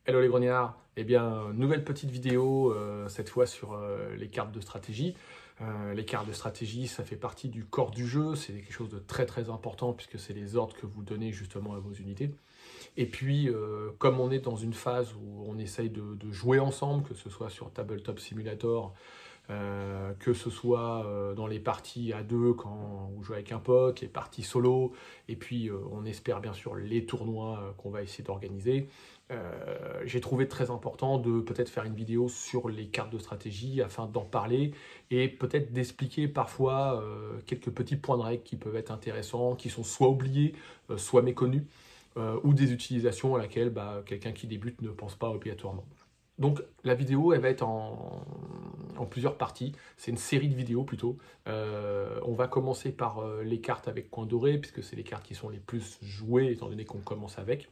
Hello les grognards, eh bien nouvelle petite vidéo, cette fois sur les cartes de stratégie. Les cartes de stratégie, ça fait partie du corps du jeu, c'est quelque chose de très très important puisque c'est les ordres que vous donnez justement à vos unités. Et puis, comme on est dans une phase où on essaye de jouer ensemble, que ce soit sur Tabletop Simulator, que ce soit dans les parties à deux quand vous jouez avec un pote, les parties solo, et puis on espère bien sûr les tournois qu'on va essayer d'organiser. J'ai trouvé très important de peut-être faire une vidéo sur les cartes de stratégie afin d'en parler et peut-être d'expliquer parfois quelques petits points de règle qui peuvent être intéressants, qui sont soit oubliés, soit méconnus, ou des utilisations à laquelle quelqu'un qui débute ne pense pas obligatoirement. Donc la vidéo, elle va être en plusieurs parties. C'est une série de vidéos plutôt. On va commencer par les cartes avec coin doré, puisque c'est les cartes qui sont les plus jouées, étant donné qu'on commence avec.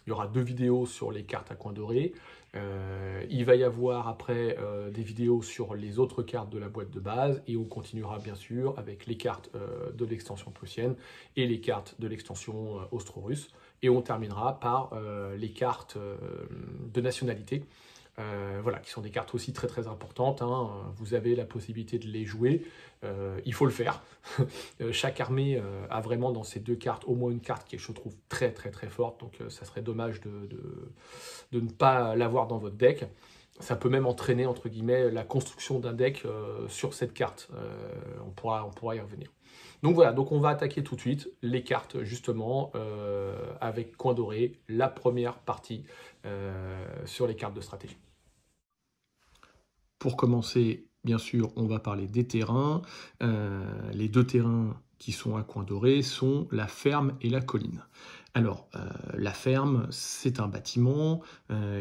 Il y aura 2 vidéos sur les cartes à coin doré. Il va y avoir après des vidéos sur les autres cartes de la boîte de base. Et on continuera bien sûr avec les cartes de l'extension prussienne et les cartes de l'extension austro-russe. Et on terminera par les cartes de nationalité. Voilà, qui sont des cartes aussi très très importantes, hein. Vous avez la possibilité de les jouer, il faut le faire. Chaque armée a vraiment dans ces 2 cartes au moins une carte qui est, je trouve, très très très forte, donc ça serait dommage de ne pas l'avoir dans votre deck. Ça peut même entraîner, entre guillemets, la construction d'un deck sur cette carte. On pourra y revenir. Donc voilà, donc on va attaquer tout de suite les cartes, justement, avec coin doré, la première partie sur les cartes de stratégie. Pour commencer, bien sûr, on va parler des terrains. Les 2 terrains qui sont à coin doré sont la ferme et la colline. Alors, la ferme, c'est un bâtiment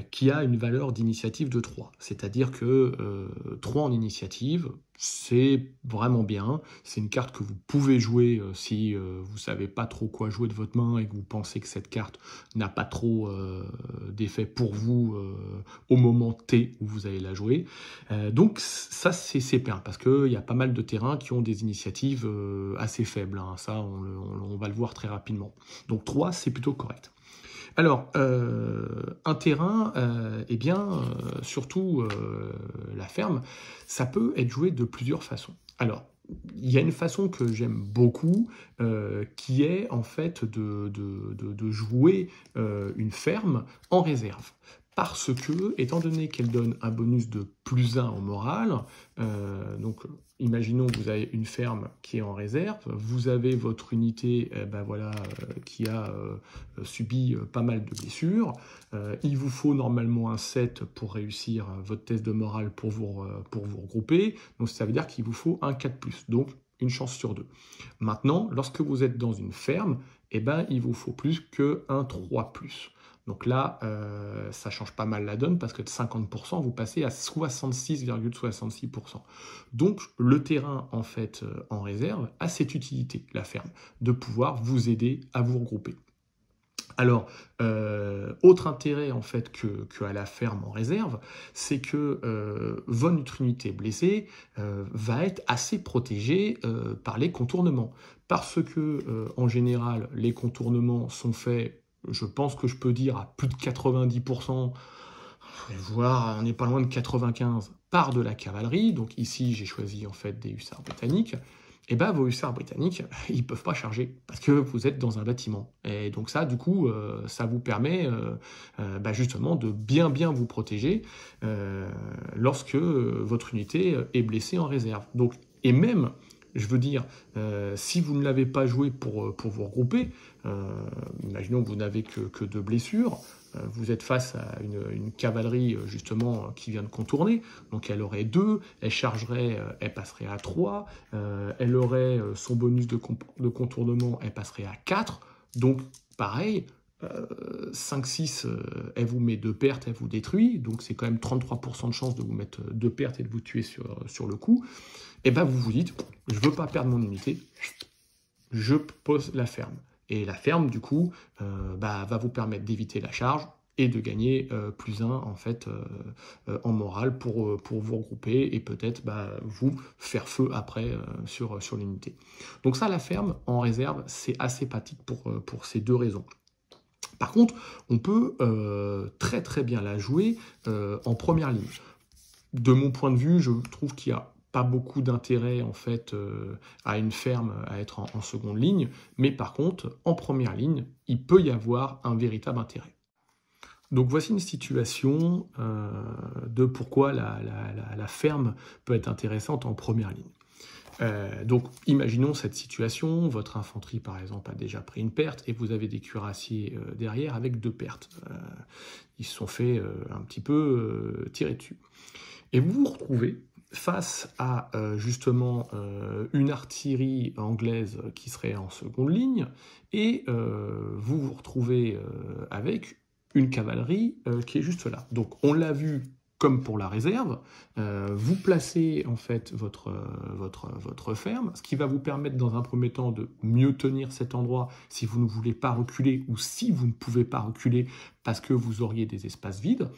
qui a une valeur d'initiative de 3. C'est-à-dire que 3 en initiative, c'est vraiment bien. C'est une carte que vous pouvez jouer si vous ne savez pas trop quoi jouer de votre main et que vous pensez que cette carte n'a pas trop d'effet pour vous au moment T où vous allez la jouer. Donc ça, c'est bien, parce qu'il y a pas mal de terrains qui ont des initiatives assez faibles, hein. Ça, on va le voir très rapidement. Donc 3, c'est plutôt correct. Alors, un terrain, eh bien, surtout la ferme, ça peut être joué de plusieurs façons. Alors, il y a une façon que j'aime beaucoup, qui est en fait de jouer une ferme en réserve. Parce que, étant donné qu'elle donne un bonus de +1 en morale, donc imaginons que vous avez une ferme qui est en réserve, vous avez votre unité qui a subi pas mal de blessures, il vous faut normalement un 7 pour réussir votre test de morale pour vous regrouper, donc ça veut dire qu'il vous faut un 4+, donc une chance sur 2. Maintenant, lorsque vous êtes dans une ferme, eh ben, il vous faut plus qu'un 3+. Donc là, ça change pas mal la donne parce que de 50%, vous passez à 66,66%. Donc le terrain, en fait, en réserve, a cette utilité, la ferme, de pouvoir vous aider à vous regrouper. Alors, autre intérêt en fait que à la ferme en réserve, c'est que votre unité blessée va être assez protégée par les contournements. Parce que, en général, les contournements sont faits, je pense que je peux dire à plus de 90%, voire on n'est pas loin de 95%, par de la cavalerie. Donc ici, j'ai choisi en fait des hussards britanniques. Et bien, vos hussards britanniques, ils ne peuvent pas charger parce que vous êtes dans un bâtiment. Et donc ça, du coup, ça vous permet justement de bien vous protéger lorsque votre unité est blessée en réserve. Donc, et même, je veux dire, si vous ne l'avez pas joué pour vous regrouper, imaginons que vous n'avez que 2 blessures, vous êtes face à une cavalerie justement qui vient de contourner, donc elle aurait 2, elle chargerait, elle passerait à 3, elle aurait son bonus de contournement, elle passerait à 4, donc pareil, 5-6, elle vous met 2 pertes, elle vous détruit, donc c'est quand même 33% de chance de vous mettre 2 pertes et de vous tuer sur le coup. Et bien vous vous dites, je ne veux pas perdre mon unité, je pose la ferme. Et la ferme, du coup, va vous permettre d'éviter la charge et de gagner +1 en fait en morale pour vous regrouper et peut-être vous faire feu après sur l'unité. Donc ça, la ferme en réserve, c'est assez pratique pour ces 2 raisons. Par contre, on peut très très bien la jouer en première ligne. De mon point de vue, je trouve qu'il n'y a pas beaucoup d'intérêt en fait à une ferme à être en seconde ligne, mais par contre, en première ligne, il peut y avoir un véritable intérêt. Donc voici une situation de pourquoi la ferme peut être intéressante en première ligne. Donc, imaginons cette situation, votre infanterie, par exemple, a déjà pris une perte et vous avez des cuirassiers derrière avec 2 pertes. Ils se sont fait un petit peu tirer dessus. Et vous vous retrouvez face à justement une artillerie anglaise qui serait en seconde ligne et vous vous retrouvez avec une cavalerie qui est juste là. Donc, on l'a vu comme pour la réserve, vous placez en fait votre ferme, ce qui va vous permettre dans un premier temps de mieux tenir cet endroit si vous ne voulez pas reculer ou si vous ne pouvez pas reculer parce que vous auriez des espaces vides.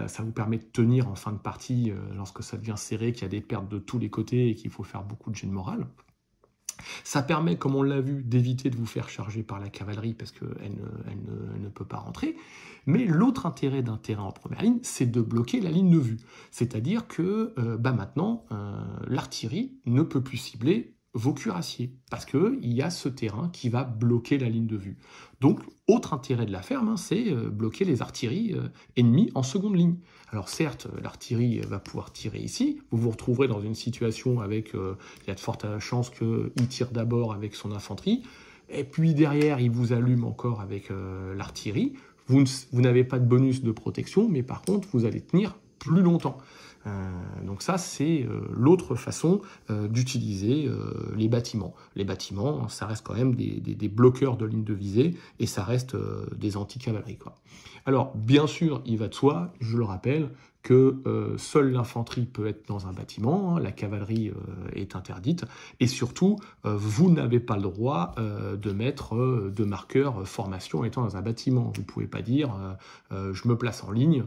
Ça vous permet de tenir en fin de partie lorsque ça devient serré, qu'il y a des pertes de tous les côtés et qu'il faut faire beaucoup de jet de morale. Ça permet, comme on l'a vu, d'éviter de vous faire charger par la cavalerie parce qu'elle ne peut pas rentrer. Mais l'autre intérêt d'un terrain en première ligne, c'est de bloquer la ligne de vue. C'est-à-dire que maintenant, l'artillerie ne peut plus cibler vos cuirassiers parce qu'il y a ce terrain qui va bloquer la ligne de vue. Donc, autre intérêt de la ferme, c'est bloquer les artilleries ennemies en seconde ligne. Alors certes, l'artillerie va pouvoir tirer ici, vous vous retrouverez dans une situation avec, il y a de fortes chances qu'il tire d'abord avec son infanterie, et puis derrière, il vous allume encore avec l'artillerie. Vous n'avez pas de bonus de protection, mais par contre, vous allez tenir plus longtemps. Donc ça, c'est l'autre façon d'utiliser les bâtiments. Les bâtiments, ça reste quand même des bloqueurs de ligne de visée, et ça reste des anti-cavaleries, quoi. Alors, bien sûr, il va de soi, je le rappelle, que seule l'infanterie peut être dans un bâtiment, hein, la cavalerie est interdite, et surtout, vous n'avez pas le droit de mettre de marqueur formation étant dans un bâtiment. Vous ne pouvez pas dire je me place en ligne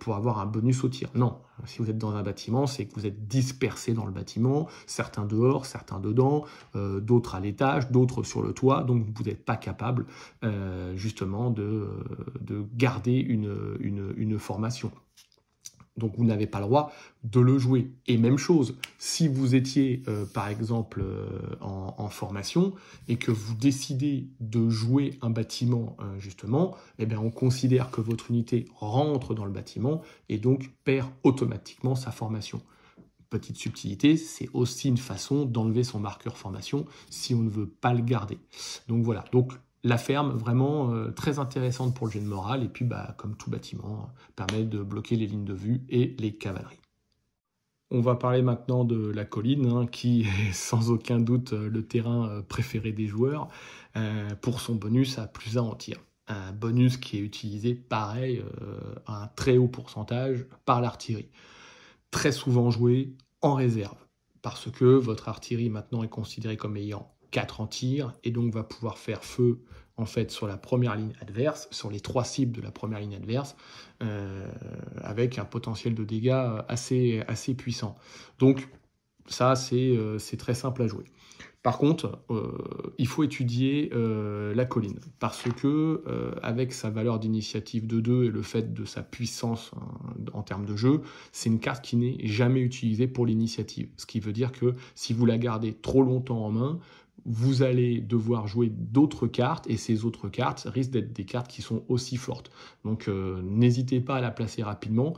pour avoir un bonus au tir. Non, si vous êtes dans un bâtiment, c'est que vous êtes dispersés dans le bâtiment, certains dehors, certains dedans, d'autres à l'étage, d'autres sur le toit, donc vous n'êtes pas capable justement de garder une formation. Donc vous n'avez pas le droit de le jouer. Et même chose, si vous étiez par exemple en formation et que vous décidez de jouer un bâtiment justement, eh bien on considère que votre unité rentre dans le bâtiment et donc perd automatiquement sa formation. Petite subtilité, c'est aussi une façon d'enlever son marqueur formation si on ne veut pas le garder. Donc voilà, donc la ferme, vraiment très intéressante pour le jet de morale, et puis comme tout bâtiment, permet de bloquer les lignes de vue et les cavaleries. On va parler maintenant de la colline, hein, qui est sans aucun doute le terrain préféré des joueurs, pour son bonus à +1 en tir. Un bonus qui est utilisé, pareil, à un très haut pourcentage par l'artillerie. Très souvent joué en réserve, parce que votre artillerie maintenant est considérée comme ayant 4 en tir, et donc va pouvoir faire feu en fait sur la première ligne adverse, sur les 3 cibles de la première ligne adverse, avec un potentiel de dégâts assez puissant. Donc ça, c'est très simple à jouer. Par contre, il faut étudier la colline, parce que avec sa valeur d'initiative de 2 et le fait de sa puissance en termes de jeu, c'est une carte qui n'est jamais utilisée pour l'initiative. Ce qui veut dire que si vous la gardez trop longtemps en main, vous allez devoir jouer d'autres cartes, et ces autres cartes risquent d'être des cartes qui sont aussi fortes. Donc n'hésitez pas à la placer rapidement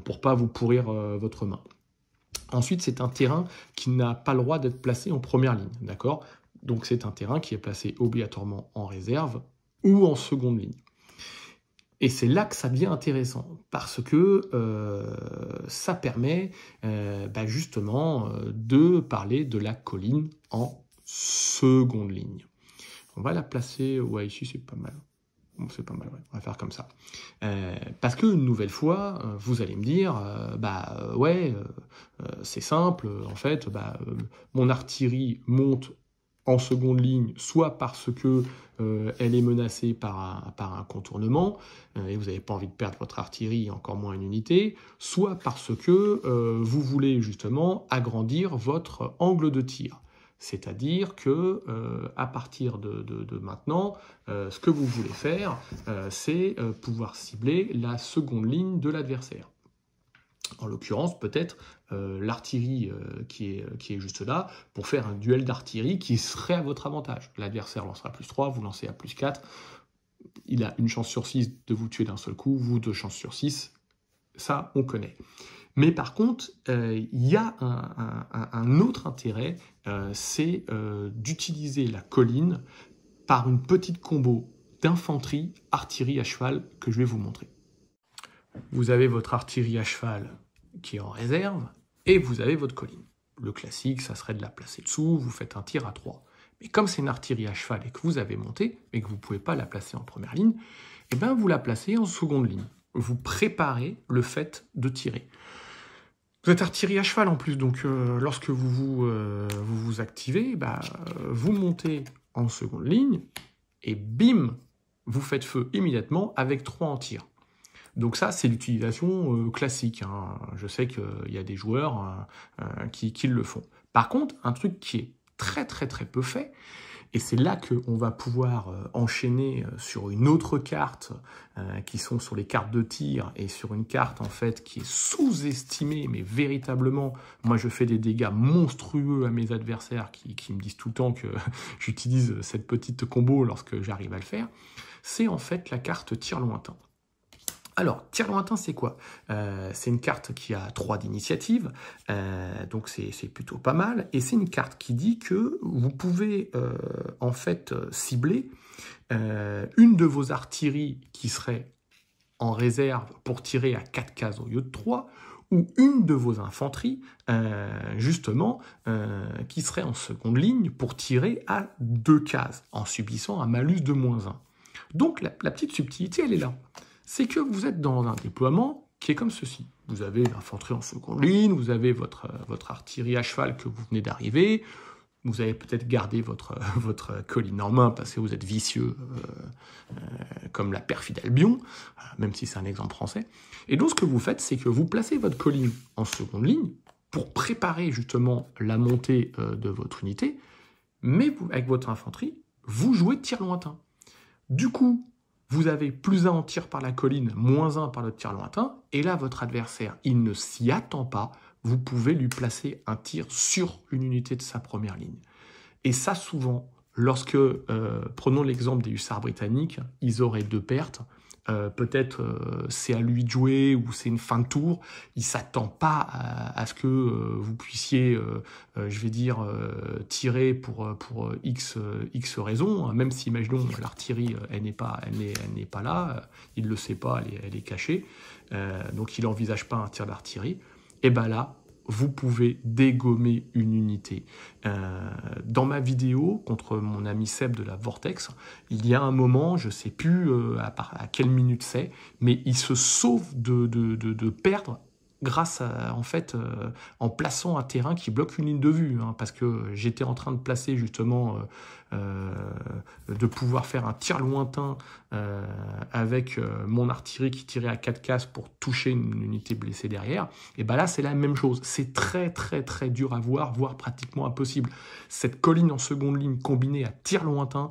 pour ne pas vous pourrir votre main. Ensuite, c'est un terrain qui n'a pas le droit d'être placé en première ligne, d'accord? Donc c'est un terrain qui est placé obligatoirement en réserve ou en seconde ligne. Et c'est là que ça devient intéressant, parce que ça permet justement de parler de la colline en seconde ligne. On va la placer, ouais, ici c'est pas mal. Bon, c'est pas mal, ouais. On va faire comme ça. Parce que, une nouvelle fois, vous allez me dire, c'est simple, en fait, mon artillerie monte en seconde ligne, soit parce que elle est menacée par un contournement, et vous n'avez pas envie de perdre votre artillerie, encore moins une unité, soit parce que vous voulez justement agrandir votre angle de tir. C'est-à-dire que à partir de maintenant, ce que vous voulez faire, c'est pouvoir cibler la seconde ligne de l'adversaire. En l'occurrence, peut-être l'artillerie qui est juste là, pour faire un duel d'artillerie qui serait à votre avantage. L'adversaire lancera +3, vous lancez à +4. Il a une chance sur 6 de vous tuer d'un seul coup, vous 2 chances sur 6. Ça, on connaît. Mais par contre, il y a un autre intérêt, c'est d'utiliser la colline par une petite combo d'infanterie, artillerie à cheval que je vais vous montrer. Vous avez votre artillerie à cheval qui est en réserve et vous avez votre colline. Le classique, ça serait de la placer dessous, vous faites un tir à 3. Mais comme c'est une artillerie à cheval et que vous avez monté, mais que vous ne pouvez pas la placer en première ligne, eh bien vous la placez en seconde ligne. Vous préparez le fait de tirer. Vous êtes artillerie à cheval en plus, donc lorsque vous activez, vous montez en seconde ligne et bim, vous faites feu immédiatement avec 3 en tir. Donc ça, c'est l'utilisation classique. Hein. Je sais qu'il y a des joueurs qui le font. Par contre, un truc qui est très peu fait, et c'est là qu'on va pouvoir enchaîner sur une autre carte qui sont sur les cartes de tir et sur une carte en fait qui est sous-estimée, mais véritablement, moi je fais des dégâts monstrueux à mes adversaires qui me disent tout le temps que j'utilise cette petite combo lorsque j'arrive à le faire, c'est en fait la carte tir lointain. Alors, tir lointain, c'est quoi? C'est une carte qui a 3 d'initiative, donc c'est plutôt pas mal. Et c'est une carte qui dit que vous pouvez en fait cibler une de vos artilleries qui serait en réserve pour tirer à 4 cases au lieu de 3, ou une de vos infanteries, justement, qui serait en seconde ligne pour tirer à 2 cases, en subissant un malus de -1. Donc la petite subtilité, elle est là. C'est que vous êtes dans un déploiement qui est comme ceci. Vous avez l'infanterie en seconde ligne, vous avez votre artillerie à cheval que vous venez d'arriver, vous avez peut-être gardé votre colline en main parce que vous êtes vicieux comme la perfide Albion, même si c'est un exemple français. Et donc ce que vous faites, c'est que vous placez votre colline en seconde ligne pour préparer justement la montée de votre unité, mais vous, avec votre infanterie, vous jouez tir lointain. Du coup, vous avez +1 en tir par la colline, -1 par le tir lointain, et là, votre adversaire, il ne s'y attend pas, vous pouvez lui placer un tir sur une unité de sa première ligne. Et ça, souvent, lorsque, prenons l'exemple des hussards britanniques, ils auraient 2 pertes, peut-être c'est à lui de jouer ou c'est une fin de tour, il ne s'attend pas à ce que vous puissiez, je vais dire, tirer pour X raisons, hein, même si, imaginons, l'artillerie, elle n'est pas là, il ne le sait pas, elle est cachée, donc il n'envisage pas un tir d'artillerie, et bien là, vous pouvez dégommer une unité. Dans ma vidéo contre mon ami Seb de la Vortex, il y a un moment, je ne sais plus à quelle minute c'est, mais il se sauve de perdre grâce à, en fait, en plaçant un terrain qui bloque une ligne de vue, hein, parce que j'étais en train de placer justement, de pouvoir faire un tir lointain avec mon artillerie qui tirait à 4 cases pour toucher une unité blessée derrière, et ben là c'est la même chose, c'est très dur à voir, voire pratiquement impossible. Cette colline en seconde ligne combinée à tir lointain,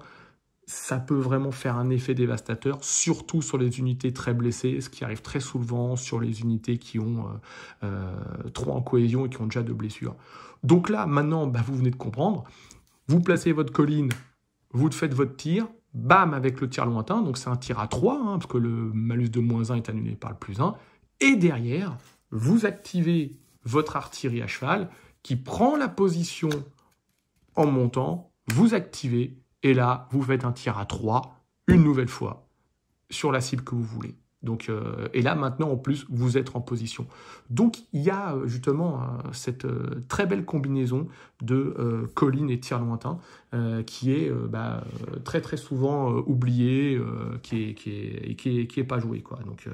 ça peut vraiment faire un effet dévastateur, surtout sur les unités très blessées, ce qui arrive très souvent sur les unités qui ont 3 en cohésion et qui ont déjà 2 blessures. Donc là, maintenant, vous venez de comprendre, vous placez votre colline, vous faites votre tir, bam, avec le tir lointain, donc c'est un tir à 3, hein, parce que le malus de -1 est annulé par le +1, et derrière, vous activez votre artillerie à cheval, qui prend la position en montant, vous activez, et là, vous faites un tir à 3, une nouvelle fois, sur la cible que vous voulez. Donc, et là, maintenant, en plus, vous êtes en position. Donc, il y a justement cette très belle combinaison de colline et tir lointain qui est très souvent oubliée, qui est pas jouée, quoi. Donc,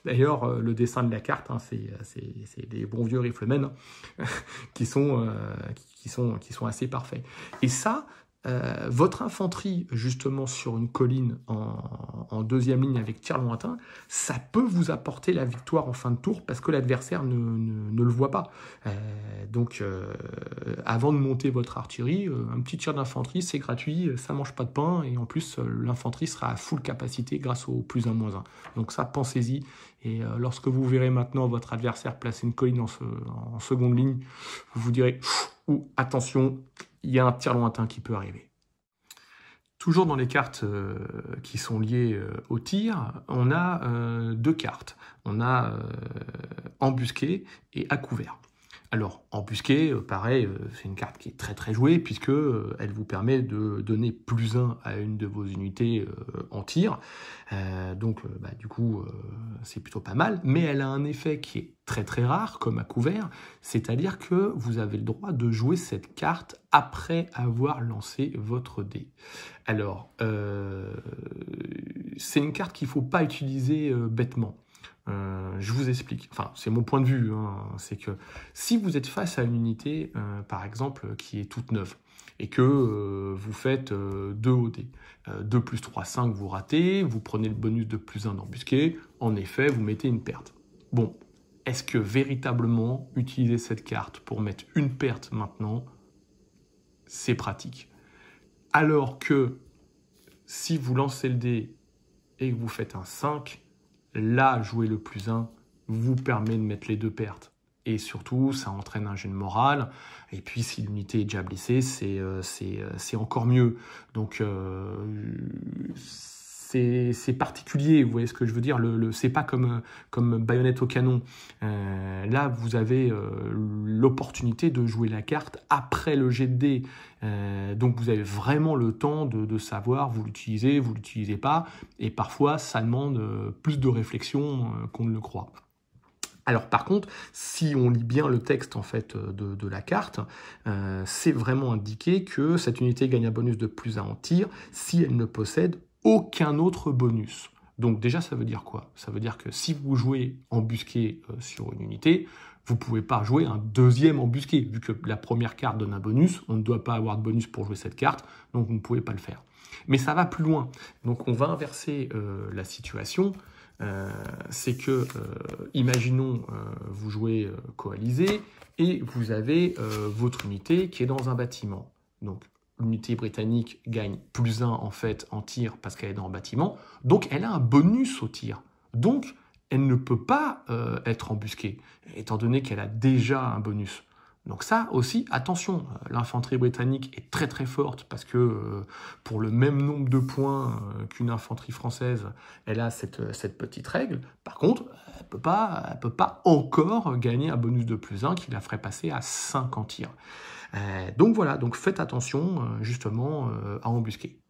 d'ailleurs, le dessin de la carte, hein, c'est des bons vieux riflemen qui sont assez parfaits. Et ça, Votre infanterie, justement, sur une colline en deuxième ligne avec tir lointain, ça peut vous apporter la victoire en fin de tour parce que l'adversaire ne le voit pas. Donc, avant de monter votre artillerie, un petit tir d'infanterie, c'est gratuit, ça mange pas de pain, et en plus, l'infanterie sera à full capacité grâce au +1/-1. Donc ça, pensez-y. Et lorsque vous verrez maintenant votre adversaire placer une colline en seconde ligne, vous vous direz « attention, il y a un tir lointain qui peut arriver ». Toujours dans les cartes qui sont liées au tir, on a deux cartes. On a embusqué et à couvert. Alors, embusqué, pareil, c'est une carte qui est très très jouée puisque elle vous permet de donner +1 à une de vos unités en tir. Donc, du coup, c'est plutôt pas mal. Mais elle a un effet qui est très très rare, comme à couvert, c'est-à-dire que vous avez le droit de jouer cette carte après avoir lancé votre dé. Alors, c'est une carte qu'il ne faut pas utiliser bêtement. Je vous explique, enfin c'est mon point de vue, hein. C'est que si vous êtes face à une unité, par exemple, qui est toute neuve, et que vous faites 2 au dé, 2 + 3, 5, vous ratez, vous prenez le bonus de +1 d'embusqué, en effet, vous mettez une perte. Bon, est-ce que véritablement, utiliser cette carte pour mettre une perte maintenant, c'est pratique? Alors que, si vous lancez le dé et que vous faites un 5, là, jouer le +1 vous permet de mettre les 2 pertes. Et surtout, ça entraîne un jet de morale. Et puis, si l'unité est déjà blessée, c'est encore mieux. Donc, c'est particulier, vous voyez ce que je veux dire. C'est pas comme baïonnette au canon. Là, vous avez l'opportunité de jouer la carte après le jet de dés. Donc, vous avez vraiment le temps de savoir, vous l'utilisez pas. Et parfois, ça demande plus de réflexion qu'on ne le croit. Alors par contre, si on lit bien le texte en fait de la carte, c'est vraiment indiqué que cette unité gagne un bonus de +1 en tir si elle ne possède aucun autre bonus. Donc déjà, ça veut dire quoi? Ça veut dire que si vous jouez embusqué sur une unité, vous ne pouvez pas jouer un deuxième embusqué. Vu que la première carte donne un bonus, on ne doit pas avoir de bonus pour jouer cette carte, donc vous ne pouvez pas le faire. Mais ça va plus loin. Donc on va inverser la situation. C'est que, imaginons, vous jouez coalisé et vous avez votre unité qui est dans un bâtiment. Donc, l'unité britannique gagne +1 en fait en tir parce qu'elle est dans le bâtiment. Donc, elle a un bonus au tir. Donc, elle ne peut pas être embusquée, étant donné qu'elle a déjà un bonus. Donc ça aussi, attention, l'infanterie britannique est très très forte parce que pour le même nombre de points qu'une infanterie française, elle a cette petite règle. Par contre, elle peut pas encore gagner un bonus de +1 qui la ferait passer à 5 en tir. Donc voilà, donc faites attention justement à embusquer.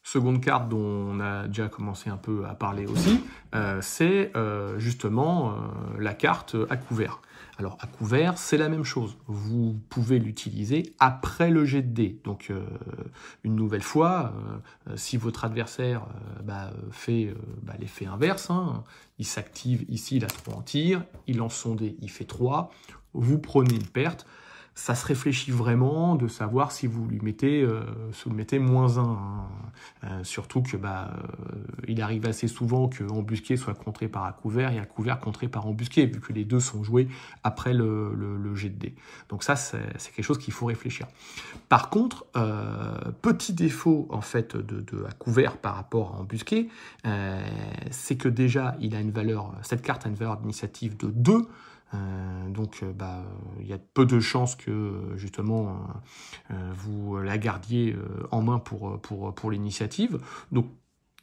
Seconde carte dont on a déjà commencé un peu à parler aussi, c'est justement la carte à couvert. Alors, à couvert, c'est la même chose. Vous pouvez l'utiliser après le jet de dés. Donc, une nouvelle fois, si votre adversaire fait l'effet inverse, hein, il s'active ici, il a 3 en tir, il lance son dé, il fait 3, vous prenez une perte. Ça se réfléchit vraiment de savoir si vous lui mettez, -1. Hein. Surtout que il arrive assez souvent que embusqué soit contré par à couvert et à couvert contré par embusqué, vu que les deux sont joués après le jet de dés. Donc ça, c'est quelque chose qu'il faut réfléchir. Par contre, petit défaut en fait de à couvert par rapport à embusqué, c'est que déjà cette carte a une valeur d'initiative de 2. Donc, il y a peu de chances que, justement, vous la gardiez en main pour l'initiative. Donc,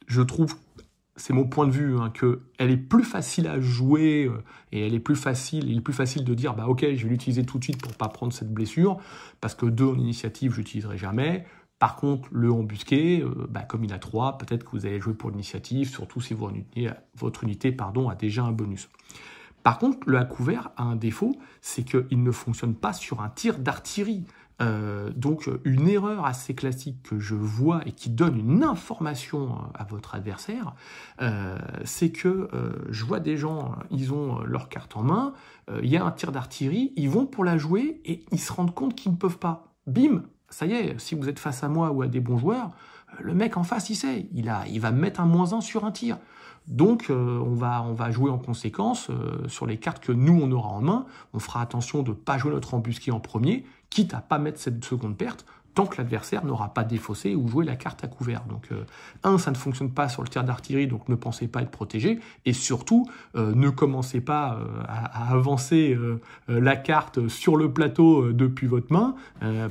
je trouve, c'est mon point de vue, hein, qu'elle est plus facile à jouer et il est plus facile de dire, ok, je vais l'utiliser tout de suite pour ne pas prendre cette blessure, parce que 2 en initiative, je l'utiliserai jamais. Par contre, le embusqué, comme il a 3, peut-être que vous allez jouer pour l'initiative, surtout si votre unité a déjà un bonus. Par contre, le à couvert a un défaut, c'est qu'il ne fonctionne pas sur un tir d'artillerie. Donc, une erreur assez classique que je vois et qui donne une information à votre adversaire, c'est que je vois des gens, ils ont leur carte en main, il y a un tir d'artillerie, ils vont pour la jouer et ils se rendent compte qu'ils ne peuvent pas. Bim, ça y est, si vous êtes face à moi ou à des bons joueurs, le mec en face, il sait, il va mettre un -1 sur un tir. Donc, on va jouer en conséquence sur les cartes que nous, on aura en main. On fera attention de ne pas jouer notre embusqué en premier, quitte à pas mettre cette seconde perte, tant que l'adversaire n'aura pas défaussé ou joué la carte à couvert. Donc, ça ne fonctionne pas sur le tir d'artillerie, donc ne pensez pas être protégé. Et surtout, ne commencez pas à avancer la carte sur le plateau depuis votre main,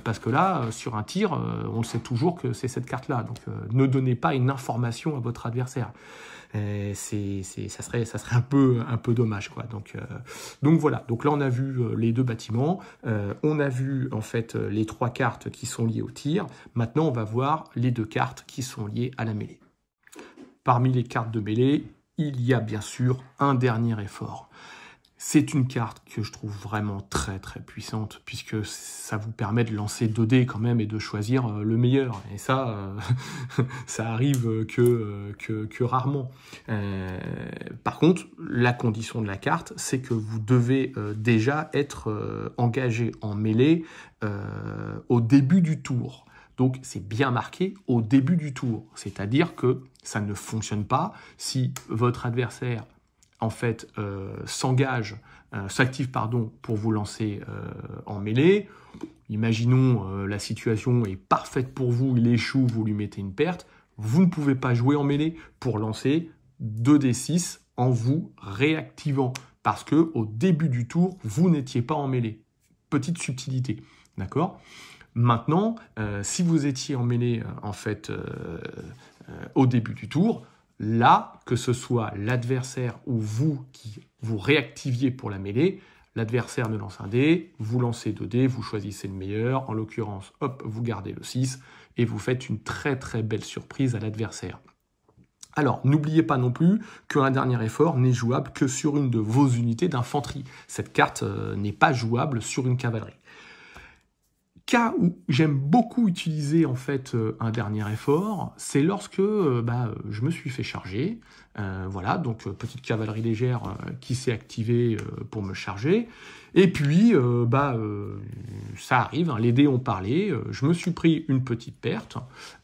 parce que là, sur un tir, on le sait toujours que c'est cette carte-là. Donc, ne donnez pas une information à votre adversaire. Ça serait un peu dommage, quoi. Donc voilà. Donc là, on a vu les deux bâtiments. On a vu en fait les 3 cartes qui sont liées au tir. Maintenant, on va voir les 2 cartes qui sont liées à la mêlée. Parmi les cartes de mêlée, il y a bien sûr un dernier effort. C'est une carte que je trouve vraiment très très puissante, puisque ça vous permet de lancer 2 dés quand même et de choisir le meilleur. Et ça, ça arrive que rarement. Par contre, la condition de la carte, c'est que vous devez déjà être engagé en mêlée au début du tour. Donc, c'est bien marqué au début du tour. C'est-à-dire que ça ne fonctionne pas si votre adversaire en fait, s'active pour vous lancer en mêlée. Imaginons la situation est parfaite pour vous, il échoue, vous lui mettez une perte. Vous ne pouvez pas jouer en mêlée pour lancer 2d6 en vous réactivant, parce que au début du tour, vous n'étiez pas en mêlée. Petite subtilité, d'accord ? Maintenant, si vous étiez en mêlée, au début du tour, là, que ce soit l'adversaire ou vous qui vous réactiviez pour la mêlée, l'adversaire ne lance un dé, vous lancez 2 dés, vous choisissez le meilleur, en l'occurrence, hop, vous gardez le 6, et vous faites une très très belle surprise à l'adversaire. Alors, n'oubliez pas non plus qu'un dernier effort n'est jouable que sur une de vos unités d'infanterie. Cette carte n'est pas jouable sur une cavalerie. Cas où j'aime beaucoup utiliser en fait un dernier effort, c'est lorsque je me suis fait charger. Voilà, donc petite cavalerie légère qui s'est activée pour me charger. Et puis, ça arrive, hein, les dés ont parlé, je me suis pris une petite perte,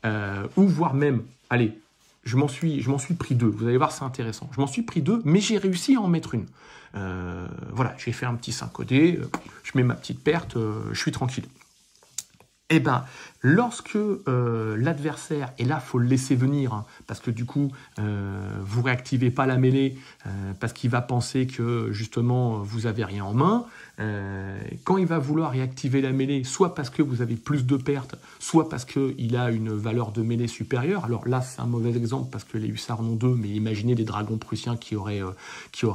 ou voire même, allez, je m'en suis pris 2. Vous allez voir, c'est intéressant. Je m'en suis pris 2, mais j'ai réussi à en mettre une. Voilà, j'ai fait un petit 5 au dé, je mets ma petite perte, je suis tranquille. Eh bien, lorsque l'adversaire, et là, il faut le laisser venir, hein, parce que du coup, vous ne réactivez pas la mêlée, parce qu'il va penser que, justement, vous n'avez rien en main. Quand il va vouloir réactiver la mêlée, soit parce que vous avez plus de pertes, soit parce qu'il a une valeur de mêlée supérieure. Alors là, c'est un mauvais exemple, parce que les hussards en ont 2, mais imaginez des dragons prussiens qui auraient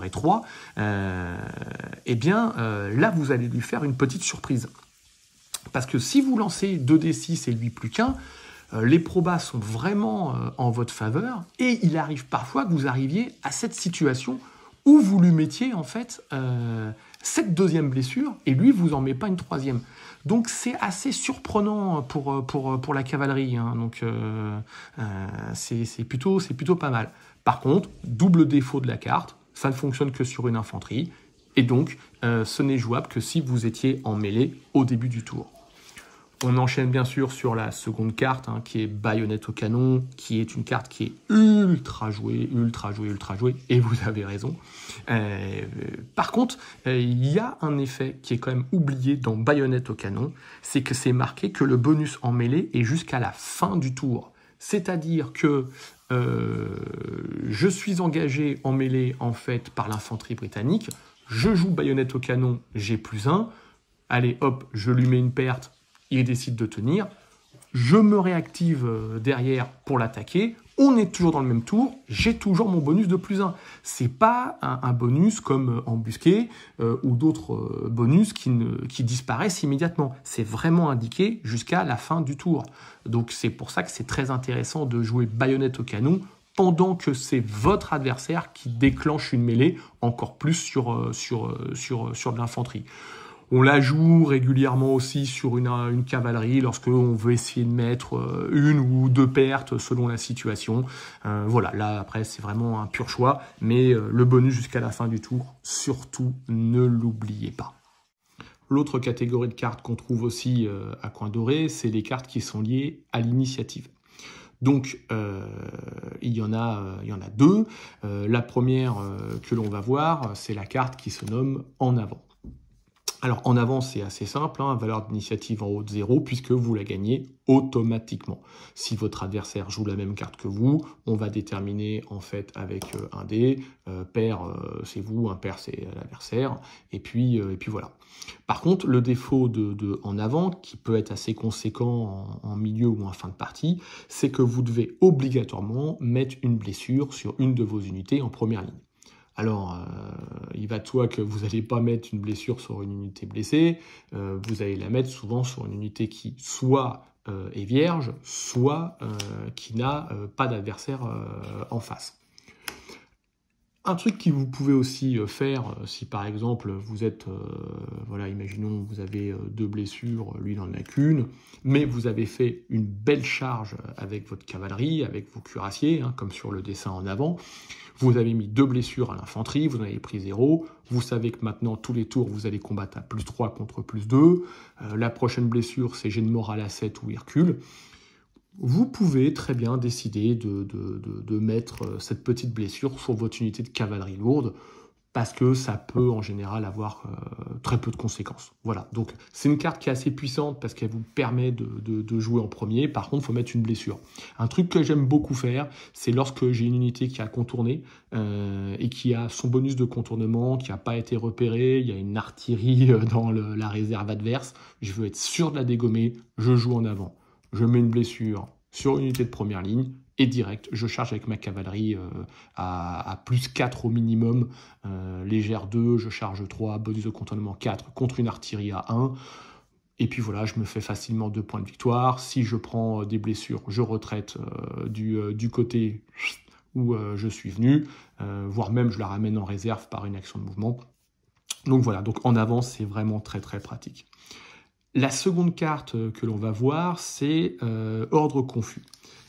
3. Là, vous allez lui faire une petite surprise. Parce que si vous lancez 2d6 et lui plus qu'un, les probas sont vraiment en votre faveur, et il arrive parfois que vous arriviez à cette situation où vous lui mettiez en fait cette 2e blessure, et lui vous en met pas une 3e. Donc c'est assez surprenant pour la cavalerie, hein. Donc c'est plutôt pas mal. Par contre, double défaut de la carte, ça ne fonctionne que sur une infanterie, et donc ce n'est jouable que si vous étiez en mêlée au début du tour. On enchaîne bien sûr sur la seconde carte, hein, qui est baïonnette au canon, qui est une carte qui est ultra jouée, et vous avez raison. Par contre, il y a un effet qui est quand même oublié dans baïonnette au canon, c'est que c'est marqué que le bonus en mêlée est jusqu'à la fin du tour. C'est-à-dire que je suis engagé en mêlée en fait par l'infanterie britannique, je joue baïonnette au canon, j'ai +1, allez hop, je lui mets une perte, il décide de tenir, je me réactive derrière pour l'attaquer, on est toujours dans le même tour, j'ai toujours mon bonus de +1. C'est pas un bonus comme embusqué ou d'autres bonus qui disparaissent immédiatement. C'est vraiment indiqué jusqu'à la fin du tour. Donc c'est pour ça que c'est très intéressant de jouer baïonnette au canon pendant que c'est votre adversaire qui déclenche une mêlée, encore plus sur de l'infanterie. On la joue régulièrement aussi sur une cavalerie lorsque on veut essayer de mettre 1 ou 2 pertes selon la situation. Voilà, là après c'est vraiment un pur choix, mais le bonus jusqu'à la fin du tour, surtout ne l'oubliez pas. L'autre catégorie de cartes qu'on trouve aussi à coin doré, c'est les cartes qui sont liées à l'initiative. Donc, il y en a deux. La première que l'on va voir, c'est la carte qui se nomme En avant. Alors, en avant, c'est assez simple, hein, valeur d'initiative en haut de 0, puisque vous la gagnez automatiquement. Si votre adversaire joue la même carte que vous, on va déterminer en fait avec un dé, pair c'est vous, impair c'est l'adversaire, et puis voilà. Par contre, le défaut de en avant, qui peut être assez conséquent en milieu ou en fin de partie, c'est que vous devez obligatoirement mettre une blessure sur une de vos unités en première ligne. Alors, il va de soi que vous n'allez pas mettre une blessure sur une unité blessée, vous allez la mettre souvent sur une unité qui soit est vierge, soit qui n'a pas d'adversaire en face. Un truc que vous pouvez aussi faire, si par exemple vous êtes, voilà, imaginons vous avez 2 blessures, lui il n'en a qu'une, mais vous avez fait une belle charge avec votre cavalerie, avec vos cuirassiers, hein, comme sur le dessin en avant, vous avez mis 2 blessures à l'infanterie, vous en avez pris 0, vous savez que maintenant tous les tours vous allez combattre à +3 contre +2, la prochaine blessure c'est jet de morale à 7 ou Hercule. Vous pouvez très bien décider de mettre cette petite blessure sur votre unité de cavalerie lourde, parce que ça peut en général avoir très peu de conséquences. Voilà, donc c'est une carte qui est assez puissante parce qu'elle vous permet de jouer en premier. Par contre, il faut mettre une blessure. Un truc que j'aime beaucoup faire, c'est lorsque j'ai une unité qui a contourné et qui a son bonus de contournement, qui n'a pas été repéré, il y a une artillerie dans la réserve adverse, je veux être sûr de la dégommer, je joue en avant. Je mets une blessure sur une unité de première ligne et direct, je charge avec ma cavalerie à +4 au minimum, légère 2, je charge 3, bonus de contournement 4 contre une artillerie à 1. Et puis voilà, je me fais facilement 2 points de victoire. Si je prends des blessures, je retraite du côté où je suis venu, voire même je la ramène en réserve par une action de mouvement. Donc voilà, donc en avant, c'est vraiment très très pratique. La seconde carte que l'on va voir, c'est Ordre confus.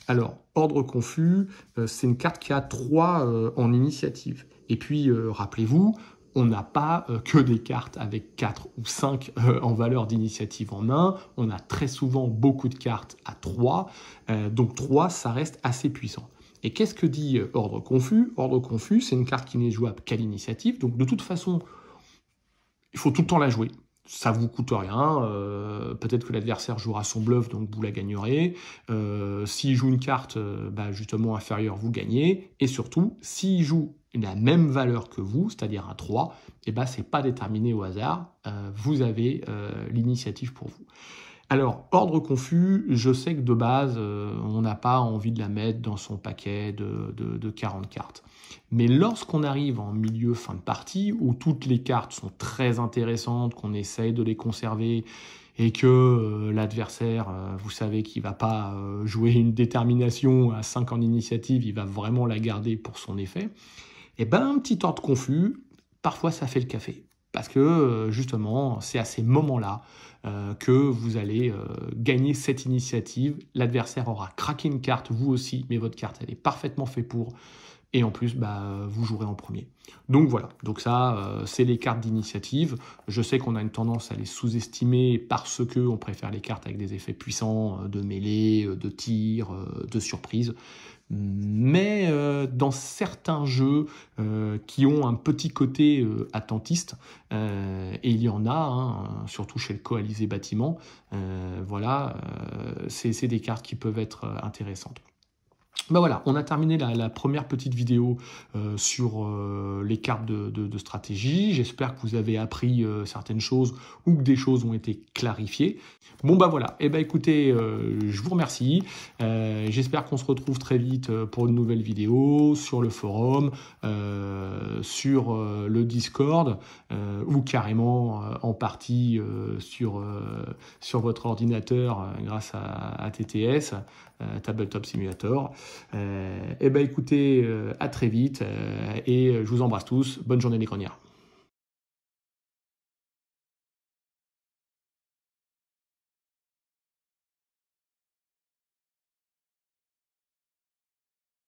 Alors, Ordre confus, c'est une carte qui a 3 en initiative. Et puis, rappelez-vous, on n'a pas que des cartes avec 4 ou 5 en valeur d'initiative en main. On a très souvent beaucoup de cartes à 3. Donc 3, ça reste assez puissant. Et qu'est-ce que dit Ordre confus? Ordre confus, c'est une carte qui n'est jouable qu'à l'initiative. Donc de toute façon, il faut tout le temps la jouer. Ça vous coûte rien, peut-être que l'adversaire jouera son bluff, donc vous la gagnerez. S'il joue une carte justement inférieure, vous gagnez. Et surtout, s'il joue la même valeur que vous, c'est-à-dire un 3, c'est pas déterminé au hasard, vous avez l'initiative pour vous. Alors, Ordre confus, je sais que de base, on n'a pas envie de la mettre dans son paquet de 40 cartes. Mais lorsqu'on arrive en milieu fin de partie, où toutes les cartes sont très intéressantes, qu'on essaye de les conserver, et que l'adversaire, vous savez qu'il ne va pas jouer une détermination à 5 en initiative, il va vraiment la garder pour son effet, un petit Ordre confus, parfois ça fait le café. Parce que justement, c'est à ces moments-là que vous allez gagner cette initiative. L'adversaire aura craqué une carte, vous aussi, mais votre carte, elle est parfaitement faite pour. Et en plus, vous jouerez en premier. Donc voilà, donc ça, c'est les cartes d'initiative. Je sais qu'on a une tendance à les sous-estimer parce qu'on préfère les cartes avec des effets puissants de mêlée, de tir, de surprise. Mais dans certains jeux qui ont un petit côté attentiste, et il y en a, surtout chez le Coalisé Bâtiment, c'est des cartes qui peuvent être intéressantes. Voilà, on a terminé la première petite vidéo sur les cartes de stratégie. J'espère que vous avez appris certaines choses ou que des choses ont été clarifiées. Bon voilà, écoutez, je vous remercie. J'espère qu'on se retrouve très vite pour une nouvelle vidéo sur le forum, sur le Discord ou carrément en partie sur votre ordinateur grâce à TTS, Tabletop Simulator. Écoutez, à très vite et je vous embrasse tous. Bonne journée les cronières.